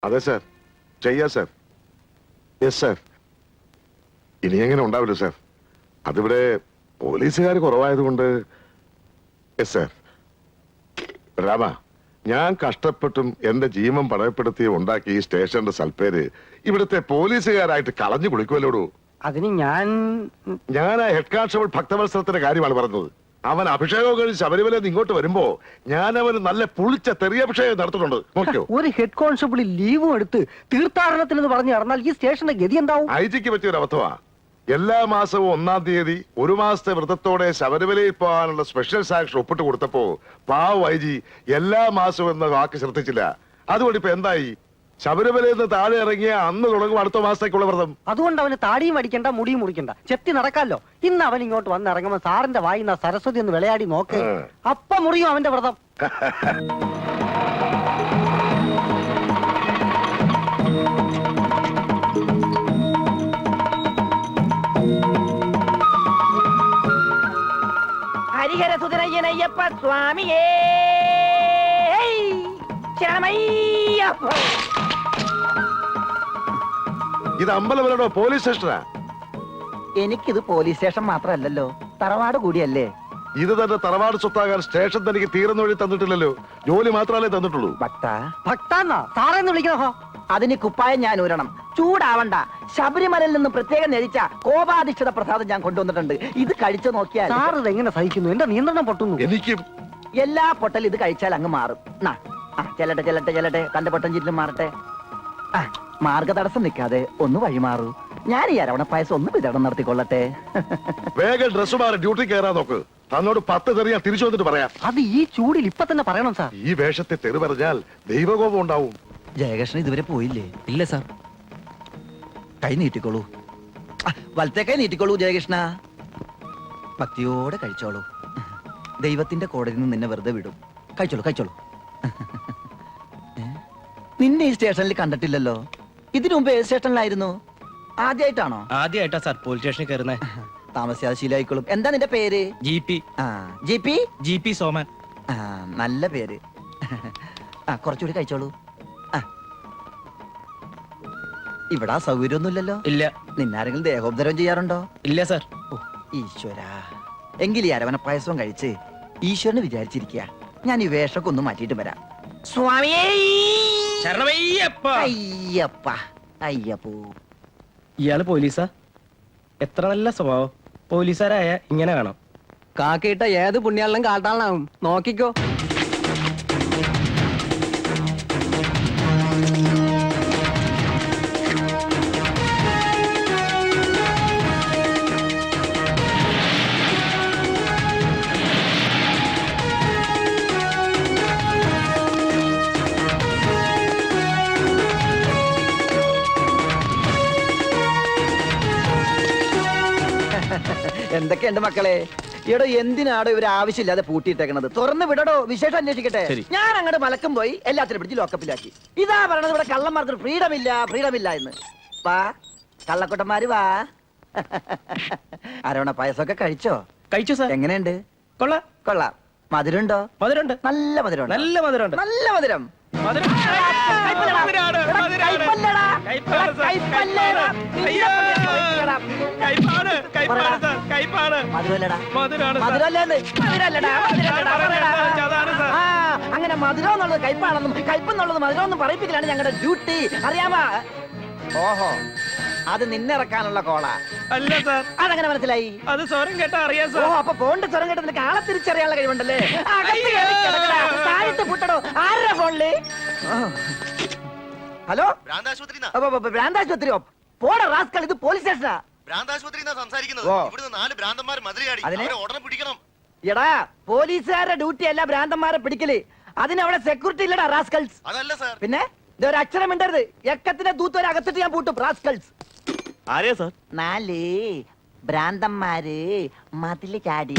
അതെ സാർ, ചെയ്യാം sir. Yes sir. ഇനി എങ്ങനെ ഉണ്ടാവില്ല സാർ, അതിവിടെ പോലീസുകാർ കുറവായതുകൊണ്ട്. Yes sir. രാമ, ഞാൻ കഷ്ടപ്പെട്ടും എന്റെ ജീവൻ പണയപ്പെടുത്തി ഉണ്ടാക്കി ഈ സ്റ്റേഷന്റെ സൽപ്പേര് ഇവിടുത്തെ പോലീസുകാരായിട്ട് കളഞ്ഞു കുളിക്കുമല്ലോടൂ. അതിന് ഞാൻ ആ ഹെഡ് കോൺസ്റ്റബിൾ ഭക്തവത്സരത്തിന്റെ കാര്യമാണ് പറഞ്ഞത്. അവൻ അഭിഷേകം കഴിഞ്ഞ് ശബരിമല ഇങ്ങോട്ട് വരുമ്പോ ഞാൻ അവന് നല്ല പുളിച്ച തെറിയഭിഷേകം നടത്തുന്നുണ്ട്. നോക്കിയോ, ഒരു ഹെഡ് കോൺസ്റ്റബിൾ ലീവും എടുത്ത് തീർത്ഥാടനത്തിന് പറഞ്ഞു നടന്നാൽ ഈ സ്റ്റേഷന്റെ ഗതി എന്താവും? ഐജിക്ക് പറ്റിയ ഒരു അബദ്ധമാ. എല്ലാ മാസവും 1-ാം തീയതി ഒരു മാസത്തെ വ്രതത്തോടെ ശബരിമലയിൽ പോകാനുള്ള സ്പെഷ്യൽ സാങ്ഷൻ ഒപ്പിട്ട് കൊടുത്തപ്പോ പാവ ഐജി എല്ലാ മാസവും എന്ന വാക്ക് ശ്രദ്ധിച്ചില്ല. അതുകൊണ്ട് ഇപ്പൊ എന്തായി? ശബരിമലയിൽ നിന്ന് താഴെ ഇറങ്ങിയ അന്ന് തുടങ്ങും അടുത്ത മാസത്തേക്കുള്ള വ്രതം. അതുകൊണ്ട് അവന് താടിയും അടിക്കണ്ട, മുടിയും മുറിക്കണ്ട, ചെത്തി നടക്കാലോ. ഇന്ന് അവൻ ഇങ്ങോട്ട് വന്ന് ഇറങ്ങുമ്പോ സാറിന്റെ വായിന്ന സരസ്വതി ഒന്ന് വിളയാടി നോക്ക്, അപ്പ മുറിയും അവന്റെ വ്രതം. ഹരിഹരസുതനയ്യനയ്യപ്പ സ്വാമിയേ ശരണമയ്യപ്പ. ഇത് അമ്പലമല്ലോ, പോലീസ് സ്റ്റേഷനാ. എനിക്കിത് പോലീസ് സ്റ്റേഷൻ മാത്രമല്ലല്ലോ, തറവാട് കൂടിയല്ലേ. ഇത് തന്നെ തറവാട് സ്വത്താകാൻ സ്റ്റേഷൻ തനിക്ക് തീർന്ന വഴി തന്നിട്ടില്ലല്ലോ, ജോലി മാത്രമല്ലേ തന്നിട്ടുള്ളൂ. ഭക്താന്നാ സാറേന്ന് വിളിക്കണോ? അതിന് കുപ്പായം ഞാൻ ഊരണം. ചൂടാവണ്ട. ശബരിമലയിൽ നിന്ന് പ്രത്യേകം നേരിച്ച കോപാധിഷ്ഠിത പ്രസാദം ഞാൻ കൊണ്ടുവന്നിട്ടുണ്ട്. ഇത് കഴിച്ചു നോക്കിയാൽ സാർ ഇത് എങ്ങനെ സഹിക്കുന്നു? എന്റെ നിയന്ത്രണം പൊട്ടുന്നു. എനിക്കും എല്ലാ പൊട്ടലും ഇത് കഴിച്ചാൽ അങ്ങ് മാറും. ചെല്ലട്ടെ ചെല്ലട്ടെ ചെല്ലട്ടെ, തന്റെ പൊട്ടൻ ചുറ്റിലും മാറട്ടെ. മാർഗ തടസ്സം നിൽക്കാതെ ഒന്ന് വഴിമാറൂ. ഞാൻ ഈ അരവണ പായസം ഒന്ന് വിതരണം നടത്തിക്കൊള്ളട്ടെ. വേഗം ഡ്രസ് മാറി ഡ്യൂട്ടി കയറാൻ നോക്ക്. തന്നോട് 10 തെറി ഞാൻ തിരിച്ചു വന്നിട്ട് പറയാം. അത് ഈ ചൂടിൽ ഇപ്പൊ തന്നെ പറയണം സാർ. ഈ വേഷത്തെ തെറി പറഞ്ഞാൽ ദൈവകോപം ഉണ്ടാവും. ജയകൃഷ്ണൻ ഇതുവരെ പോയില്ലേ? ഇല്ല സാർ. കൈ നീട്ടിക്കോളൂ, വലത്തെ കൈ നീട്ടിക്കോളൂ ജയകൃഷ്ണ. ഭക്തിയോടെ കഴിച്ചോളൂ. ദൈവത്തിന്റെ കോടതിയിൽ നിന്ന് നിന്നെ വെറുതെ വിടും. കഴിച്ചോളൂ കഴിച്ചോളൂ. നിന്നെ ഈ സ്റ്റേഷനിൽ കണ്ടിട്ടില്ലല്ലോ. ഇതിനു മുമ്പ് ഏത് സ്റ്റേഷനിലായിരുന്നു? ആദ്യമായിട്ടാണോ? ആദ്യമായിട്ടാ സാർ പോലീസ് സ്റ്റേഷനിൽ കയറുന്നേ. താമസിയാതെ ശീലമായിക്കോളും. എന്താ നിന്റെ പേര്? GP സോമൻ. നല്ല പേര്. കുറച്ചുകൂടി കഴിച്ചോളൂ. ഇവിടെ സൗകര്യമൊന്നുമില്ലല്ലോ. ഇല്ല. നിന്നാരെങ്കിലും ദേഹോപദ്രവം ചെയ്യാറുണ്ടോ? ഇല്ല സാർ. ഈശ്വരാ, എങ്കിൽ ഈ അരവണ പായസവും കഴിച്ച് ഈശ്വരന് വിചാരിച്ചിരിക്കുക. ഞാൻ ഈ വേഷമൊക്കെ ഒന്ന് മാറ്റിയിട്ട് വരാം. സ്വാമിയേ ശരണമയ്യപ്പ. അയ്യപ്പ അയ്യപ്പോ. ഇയാള് പോലീസാ? എത്ര നല്ല സ്വഭാവം. പോലീസുകാരായ ഇങ്ങനെ കാണാം. കാക്കിയിട്ട ഏത് പുണ്യാളിനും കാട്ടാളനാവും, നോക്കിക്കോ. എന്തൊക്കെയുണ്ട് മക്കളെ? എടോ, എന്തിനാടോ ഇവർ ആവശ്യമില്ലാതെ പൂട്ടിയിട്ടേക്കണത്? തുറന്ന് വിടടോ, വിശേഷം അന്വേഷിക്കട്ടെ. ഞാൻ അങ്ങോട്ട് മലക്കും പോയി എല്ലാത്തിനും പിടിച്ച് ലോക്കപ്പിലാക്കി. ഇതാ പറയണത് ഇവിടെ കള്ളന്മാർക്ക് ഫ്രീഡം ഇല്ല എന്ന്. വാ കള്ളക്കുട്ടന്മാര് വാ. അരവണ പായസമൊക്കെ കഴിച്ചോ? കഴിച്ചു സാർ. എങ്ങനെയുണ്ട്? കൊള്ളാം. കൊള്ളാം. മധുരമുണ്ടോ? മധുരമുണ്ട്. നല്ല മധുരം. നല്ല മധുരമുണ്ട്. നല്ല മധുരം. അങ്ങനെ മധുരം എന്നുള്ളത് കയ്പാണെന്നും കയ്പെന്നുള്ളത് മധുരം എന്നും പറയിപ്പിക്കലാണ് ഞങ്ങളുടെ ഡ്യൂട്ടി, അറിയാമോ? ഓഹോ, അത് നിന്നിറക്കാനുള്ള കോള അല്ല സാർ. അതെങ്ങനെ മനസ്സിലായി? അത് സ്വരം കേട്ടാ അറിയാം സാർ. ഓ, അപ്പൊ ഫോണിന്റെ സ്വരം കേട്ട നിനക്ക് ആളെ തിരിച്ചറിയാനുള്ള കഴിവുണ്ടല്ലേ? പൂട്ടടോ. ആരുടെ ഫോണില്? ഹലോ, ഭ്രാന്താശുപത്രിയോ? പോടാ റാസ്കൽ, ഇത് പോലീസ് സ്റ്റേഷനാ. എടാ, പോലീസുകാരുടെ ഡ്യൂട്ടി അല്ല ഭ്രാന്തന്മാരെ പിടിക്കല്. അതിനവിടെ സെക്യൂരിറ്റി ഇല്ലടാ റാസ്കൽസ്. പിന്നെ ഇതൊരു അക്ഷരം മിണ്ടരുത്. എക്കത്തിന്റെ ദൂത്ത് അകത്തിട്ട് ഞാൻ പൂട്ടും റാസ്കൽസ്. 4 ഭ്രാന്തന്മാര് മതില് ചാടി.